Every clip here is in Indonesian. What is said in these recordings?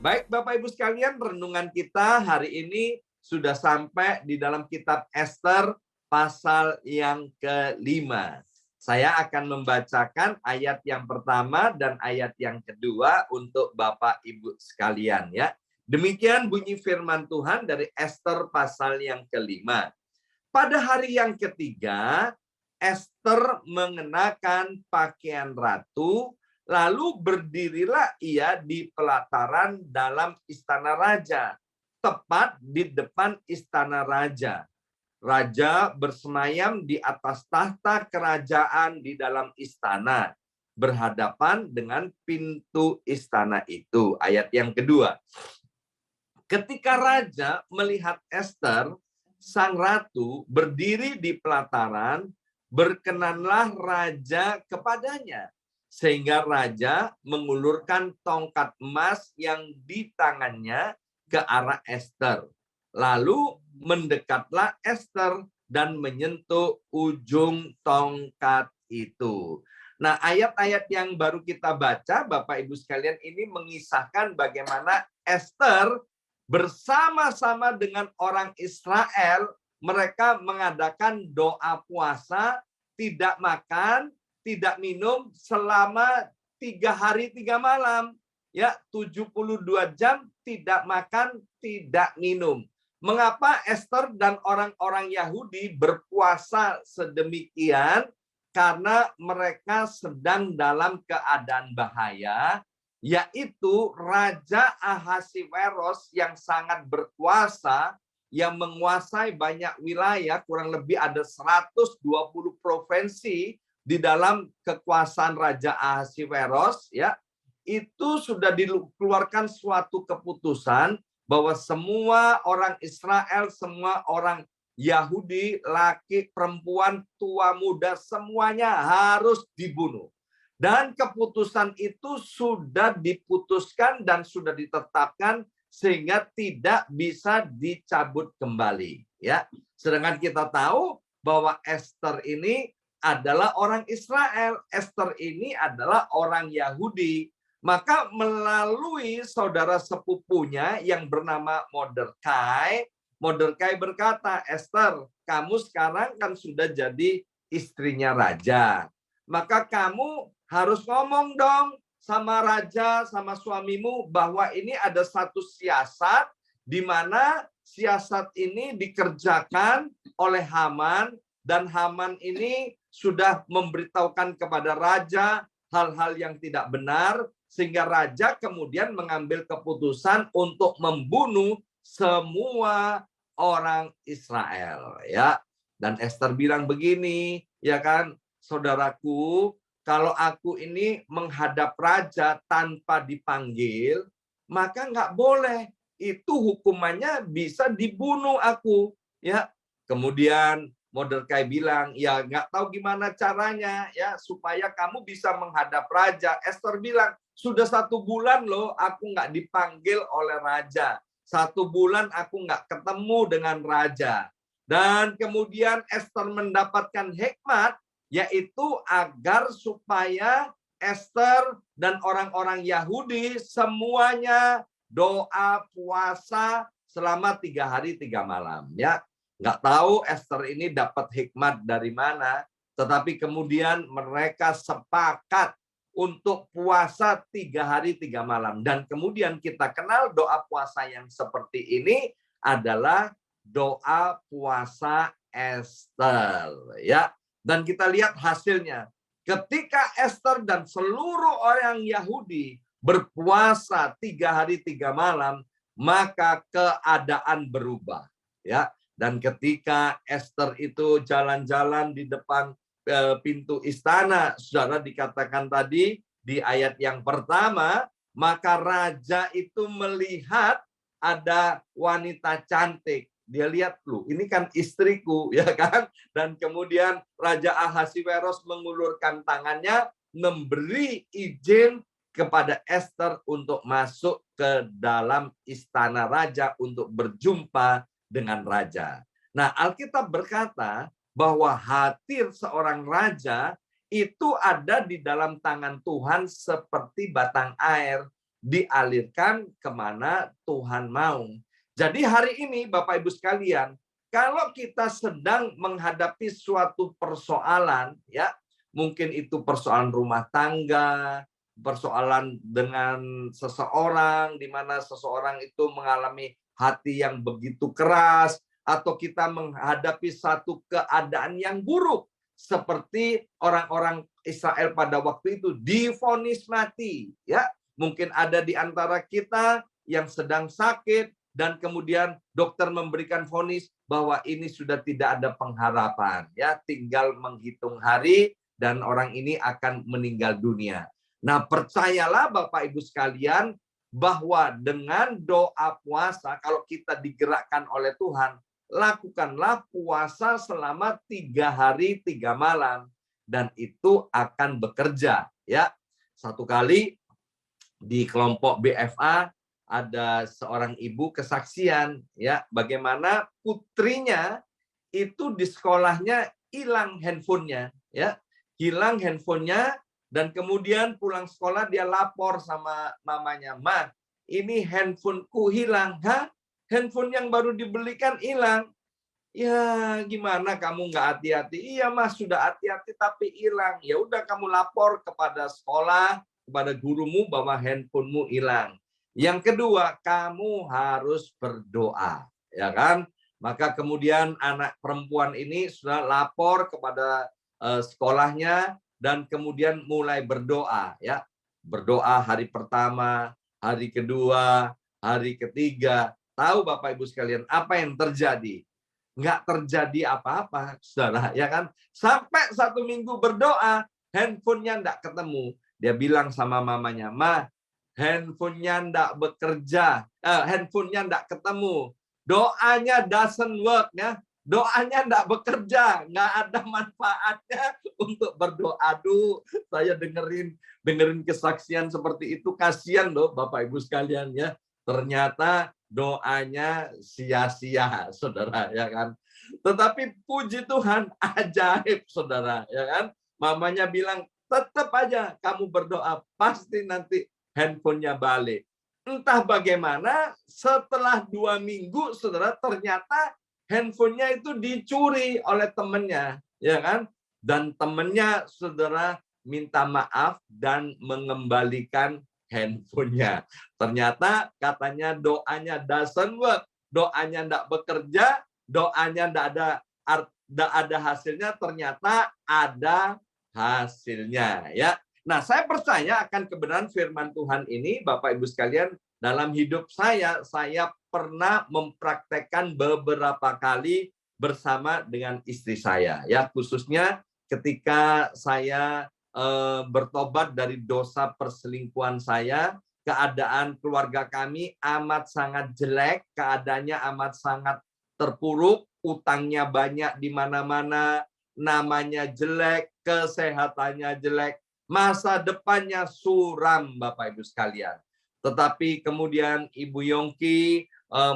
Baik Bapak Ibu sekalian, renungan kita hari ini sudah sampai di dalam kitab Ester pasal yang kelima. Saya akan membacakan ayat yang pertama dan ayat yang kedua untuk Bapak Ibu sekalian ya. Demikian bunyi firman Tuhan dari Ester pasal yang kelima. Pada hari yang ketiga, Ester mengenakan pakaian ratu, lalu berdirilah ia di pelataran dalam istana raja, tepat di depan istana raja. Raja bersemayam di atas tahta kerajaan di dalam istana, berhadapan dengan pintu istana itu. Ayat yang kedua. Ketika raja melihat Ester, sang ratu, berdiri di pelataran, berkenanlah raja kepadanya. Sehingga raja mengulurkan tongkat emas yang di tangannya ke arah Ester. Lalu mendekatlah Ester dan menyentuh ujung tongkat itu. Nah, ayat-ayat yang baru kita baca, Bapak Ibu sekalian, ini mengisahkan bagaimana Ester bersama-sama dengan orang Israel, mereka mengadakan doa puasa, tidak makan, tidak minum selama 3 hari 3 malam. Ya, 72 jam tidak makan, tidak minum. Mengapa Ester dan orang-orang Yahudi berpuasa sedemikian? Karena mereka sedang dalam keadaan bahaya, yaitu Raja Ahasiweros yang sangat berkuasa, yang menguasai banyak wilayah, kurang lebih ada 120 provinsi di dalam kekuasaan Raja Ahasiweros, ya. Itu sudah dikeluarkan suatu keputusan bahwa semua orang Israel, semua orang Yahudi, laki, perempuan, tua, muda, semuanya harus dibunuh. Dan keputusan itu sudah diputuskan dan sudah ditetapkan sehingga tidak bisa dicabut kembali. Ya, sedangkan kita tahu bahwa Ester ini adalah orang Israel, Ester ini adalah orang Yahudi. Maka melalui saudara sepupunya yang bernama Mordekai, Mordekai berkata, Ester, kamu sekarang kan sudah jadi istrinya raja. Maka kamu harus ngomong dong sama raja, sama suamimu, bahwa ini ada satu siasat di mana siasat ini dikerjakan oleh Haman, dan Haman ini sudah memberitahukan kepada raja hal-hal yang tidak benar, sehingga raja kemudian mengambil keputusan untuk membunuh semua orang Israel, ya. Dan Ester bilang begini, ya kan, saudaraku, kalau aku ini menghadap raja tanpa dipanggil, maka nggak boleh. Itu hukumannya bisa dibunuh aku, ya. Kemudian Mordekai bilang, ya nggak tahu gimana caranya ya supaya kamu bisa menghadap raja. Ester bilang, sudah 1 bulan loh aku nggak dipanggil oleh raja. 1 bulan aku nggak ketemu dengan raja. Dan kemudian Ester mendapatkan hikmat, yaitu agar supaya Ester dan orang-orang Yahudi semuanya doa puasa selama 3 hari 3 malam. Ya, nggak tahu Ester ini dapat hikmat dari mana, tetapi kemudian mereka sepakat untuk puasa 3 hari 3 malam. Dan kemudian kita kenal doa puasa yang seperti ini adalah doa puasa Ester, ya. Dan kita lihat hasilnya. Ketika Ester dan seluruh orang Yahudi berpuasa 3 hari 3 malam, maka keadaan berubah, ya. Dan ketika Ester itu jalan-jalan di depan pintu istana, saudara, dikatakan tadi di ayat yang pertama, maka raja itu melihat ada wanita cantik. Dia lihat, loh, ini kan istriku, ya kan? Dan kemudian Raja Ahasiweros mengulurkan tangannya, memberi izin kepada Ester untuk masuk ke dalam istana raja untuk berjumpa dengan raja. Nah, Alkitab berkata bahwa hati seorang raja itu ada di dalam tangan Tuhan seperti batang air. dialirkan kemana Tuhan mau. Jadi hari ini Bapak Ibu sekalian, kalau kita sedang menghadapi suatu persoalan, ya mungkin itu persoalan rumah tangga, persoalan dengan seseorang, di mana seseorang itu mengalami hati yang begitu keras, atau kita menghadapi satu keadaan yang buruk, seperti orang-orang Israel pada waktu itu divonis mati, ya mungkin ada di antara kita yang sedang sakit dan kemudian dokter memberikan vonis bahwa ini sudah tidak ada pengharapan, ya tinggal menghitung hari dan orang ini akan meninggal dunia. Nah, percayalah Bapak Ibu sekalian bahwa dengan doa puasa, kalau kita digerakkan oleh Tuhan, lakukanlah puasa selama 3 hari 3 malam dan itu akan bekerja, ya. Satu kali di kelompok BFA ada seorang ibu kesaksian, ya bagaimana putrinya itu di sekolahnya hilang handphonenya, ya hilang handphonenya, dan kemudian pulang sekolah dia lapor sama mamanya, "Ma, ini handphoneku hilang." "Hah? Handphone yang baru dibelikan hilang?" "Ya gimana kamu nggak hati-hati?" "Iya Mas, sudah hati-hati tapi hilang." "Ya udah kamu lapor kepada sekolah, kepada gurumu bahwa handphonemu hilang. Yang kedua, kamu harus berdoa." Ya kan? Maka kemudian anak perempuan ini sudah lapor kepada sekolahnya dan kemudian mulai berdoa, ya. Berdoa hari pertama, hari kedua, hari ketiga. Tahu Bapak Ibu sekalian apa yang terjadi? Nggak terjadi apa-apa, saudara, ya kan? Sampai 1 minggu berdoa, handphonenya nggak ketemu. Dia bilang sama mamanya, "Ma, handphonenya nggak bekerja, handphonenya nggak ketemu. Doanya doesn't work, ya. Doanya nggak bekerja, nggak ada manfaatnya untuk berdoa." Aduh, saya dengerin kesaksian seperti itu, kasihan loh Bapak Ibu sekalian, ya. Ternyata doanya sia-sia, saudara, ya kan. Tetapi puji Tuhan, ajaib, saudara, ya kan. Mamanya bilang, "Tetap aja kamu berdoa, pasti nanti handphonenya balik." Entah bagaimana, setelah 2 minggu, saudara, ternyata handphonenya itu dicuri oleh temannya, ya kan? Dan temannya, saudara, minta maaf dan mengembalikan handphonenya. Ternyata katanya doanya doesn't work, doanya enggak bekerja, doanya enggak ada hasilnya, ternyata ada hasilnya, ya. Nah, saya percaya akan kebenaran firman Tuhan ini, Bapak Ibu sekalian, dalam hidup saya pernah mempraktekkan beberapa kali bersama dengan istri saya, ya, khususnya ketika saya bertobat dari dosa perselingkuhan saya, keadaan keluarga kami amat sangat jelek, keadaannya amat sangat terpuruk, utangnya banyak di mana-mana, namanya jelek, kesehatannya jelek, masa depannya suram, Bapak Ibu sekalian. Tetapi kemudian Ibu Yongki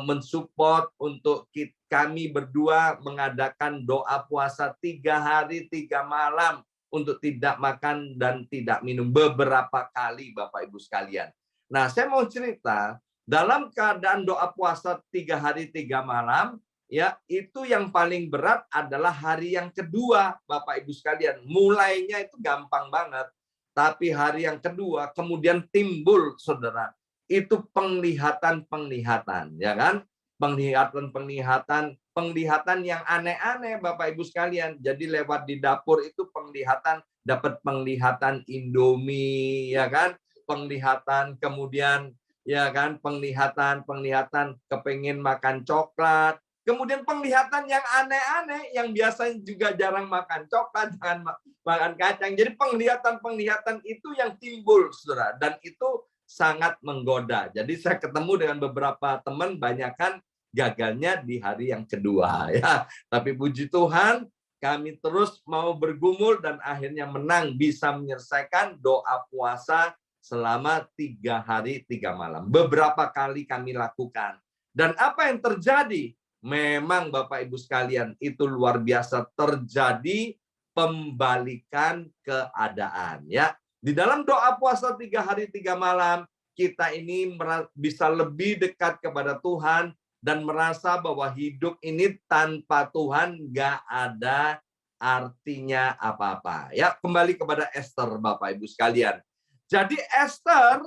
mensupport untuk kami berdua mengadakan doa puasa 3 hari 3 malam untuk tidak makan dan tidak minum beberapa kali, Bapak Ibu sekalian. Nah, saya mau cerita, dalam keadaan doa puasa 3 hari 3 malam, ya itu yang paling berat adalah hari yang kedua, Bapak Ibu sekalian. Mulainya itu gampang banget, tapi hari yang kedua kemudian timbul, saudara, itu penglihatan-penglihatan, ya kan? Penglihatan yang aneh-aneh, Bapak Ibu sekalian. Jadi lewat di dapur itu dapat penglihatan Indomie, ya kan? Penglihatan kemudian, ya kan? Penglihatan kepengen makan coklat. Kemudian penglihatan yang aneh-aneh, yang biasanya juga jarang makan coklat, jangan makan kacang. Jadi penglihatan itu yang timbul, saudara. Dan itu sangat menggoda. Jadi saya ketemu dengan beberapa teman, banyakkan gagalnya di hari yang kedua, ya. Tapi puji Tuhan, kami terus mau bergumul dan akhirnya menang, bisa menyelesaikan doa puasa selama 3 hari 3 malam. Beberapa kali kami lakukan. Dan apa yang terjadi? Memang Bapak Ibu sekalian, itu luar biasa, terjadi pembalikan keadaan, ya. Di dalam doa puasa 3 hari 3 malam, kita ini bisa lebih dekat kepada Tuhan dan merasa bahwa hidup ini tanpa Tuhan nggak ada artinya apa-apa. Ya, kembali kepada Esther, Bapak Ibu sekalian. Jadi Esther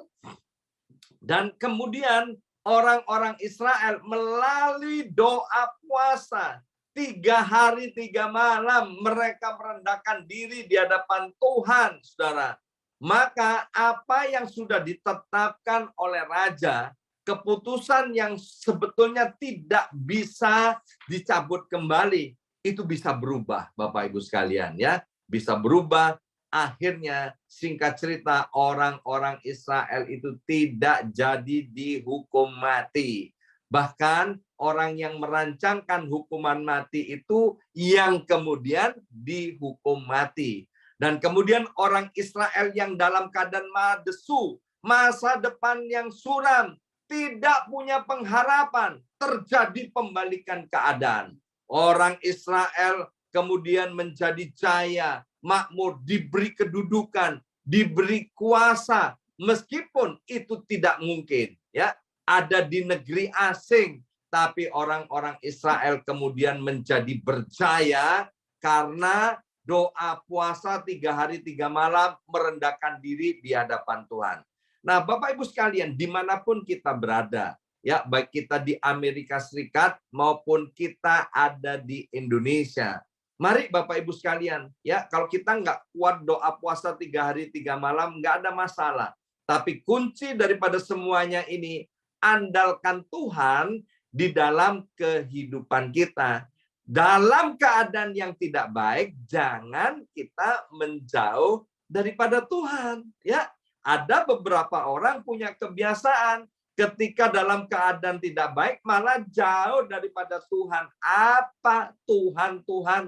dan kemudian orang-orang Israel melalui doa puasa 3 hari 3 malam mereka merendahkan diri di hadapan Tuhan, saudara. Maka apa yang sudah ditetapkan oleh raja, keputusan yang sebetulnya tidak bisa dicabut kembali, itu bisa berubah, Bapak Ibu sekalian, ya. Bisa berubah. Akhirnya singkat cerita orang-orang Israel itu tidak jadi dihukum mati. Bahkan orang yang merancangkan hukuman mati itu yang kemudian dihukum mati. Dan kemudian orang Israel yang dalam keadaan madesu, masa depan yang suram, tidak punya pengharapan, terjadi pembalikan keadaan. Orang Israel kemudian menjadi jaya, makmur, diberi kedudukan, diberi kuasa, meskipun itu tidak mungkin, ya, ada di negeri asing, tapi orang-orang Israel kemudian menjadi berjaya karena doa puasa 3 hari 3 malam merendahkan diri di hadapan Tuhan. Nah, Bapak Ibu sekalian, dimanapun kita berada, ya, baik kita di Amerika Serikat maupun kita ada di Indonesia. Mari Bapak Ibu sekalian, ya, kalau kita nggak kuat doa puasa 3 hari 3 malam, nggak ada masalah. Tapi kunci daripada semuanya ini, andalkan Tuhan di dalam kehidupan kita. Dalam keadaan yang tidak baik, jangan kita menjauh daripada Tuhan. Ya, ada beberapa orang punya kebiasaan ketika dalam keadaan tidak baik malah jauh daripada Tuhan. Apa Tuhan,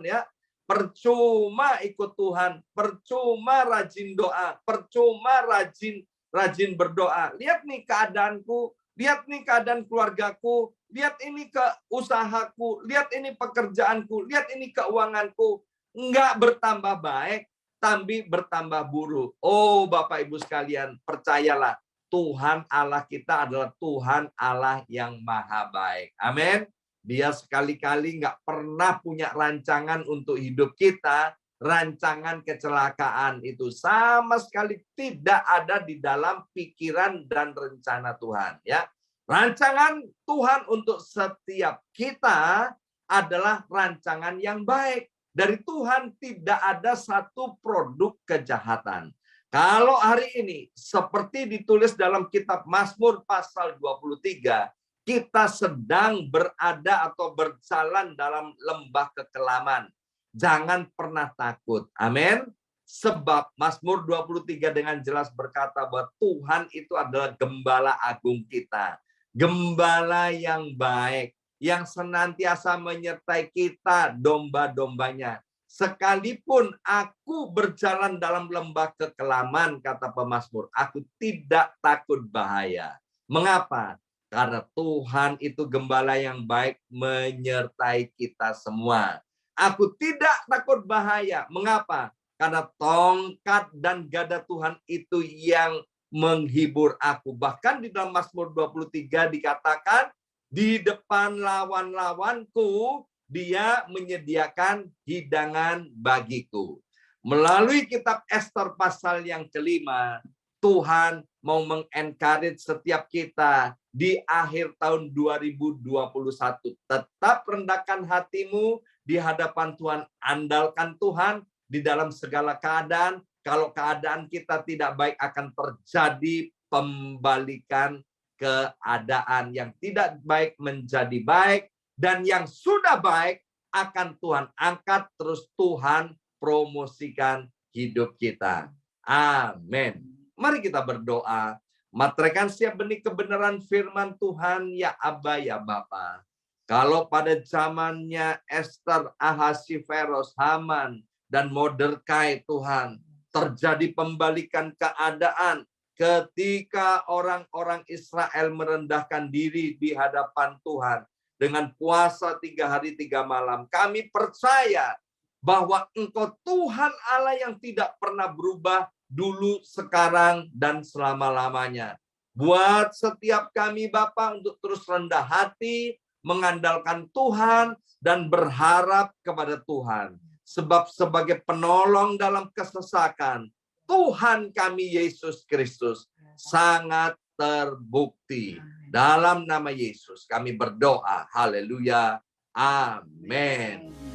ya? Percuma ikut Tuhan, percuma rajin doa, percuma rajin berdoa. Lihat nih keadaanku, lihat nih keadaan keluargaku, lihat ini ke usahaku, lihat ini pekerjaanku, lihat ini keuanganku. Enggak bertambah baik, tapi bertambah buruk. Oh Bapak Ibu sekalian, percayalah, Tuhan Allah kita adalah Tuhan Allah yang maha baik. Amin. Dia sekali-kali nggak pernah punya rancangan untuk hidup kita. Rancangan kecelakaan itu sama sekali tidak ada di dalam pikiran dan rencana Tuhan. Ya, rancangan Tuhan untuk setiap kita adalah rancangan yang baik. Dari Tuhan tidak ada satu produk kejahatan. Kalau hari ini, seperti ditulis dalam kitab Mazmur pasal 23, kita sedang berada atau berjalan dalam lembah kekelaman. Jangan pernah takut. Amin. Sebab Mazmur 23 dengan jelas berkata bahwa Tuhan itu adalah gembala agung kita. Gembala yang baik, yang senantiasa menyertai kita, domba-dombanya. Sekalipun aku berjalan dalam lembah kekelaman, kata pemazmur, aku tidak takut bahaya. Mengapa? Karena Tuhan itu gembala yang baik menyertai kita semua. Aku tidak takut bahaya. Mengapa? Karena tongkat dan gada Tuhan itu yang menghibur aku. Bahkan di dalam Mazmur 23 dikatakan, di depan lawan-lawanku, dia menyediakan hidangan bagiku. Melalui kitab Esther pasal yang kelima, Tuhan mau mengencourage setiap kita di akhir tahun 2021. Tetap rendahkan hatimu di hadapan Tuhan. Andalkan Tuhan di dalam segala keadaan. Kalau keadaan kita tidak baik, akan terjadi pembalikan keadaan yang tidak baik menjadi baik. Dan yang sudah baik akan Tuhan angkat, terus Tuhan promosikan hidup kita. Amin. Mari kita berdoa. Materaikan siap benih kebenaran firman Tuhan, ya Aba, ya Bapa. Kalau pada zamannya Esther, Ahasiveros, Haman, dan Mordekai, Tuhan, terjadi pembalikan keadaan ketika orang-orang Israel merendahkan diri di hadapan Tuhan. Dengan puasa 3 hari 3 malam, kami percaya bahwa Engkau Tuhan Allah yang tidak pernah berubah dulu, sekarang, dan selama-lamanya. Buat setiap kami Bapa untuk terus rendah hati, mengandalkan Tuhan, dan berharap kepada Tuhan. Sebab sebagai penolong dalam kesesakan, Tuhan kami Yesus Kristus sangat terbukti. Dalam nama Yesus kami berdoa. Haleluya. Amin.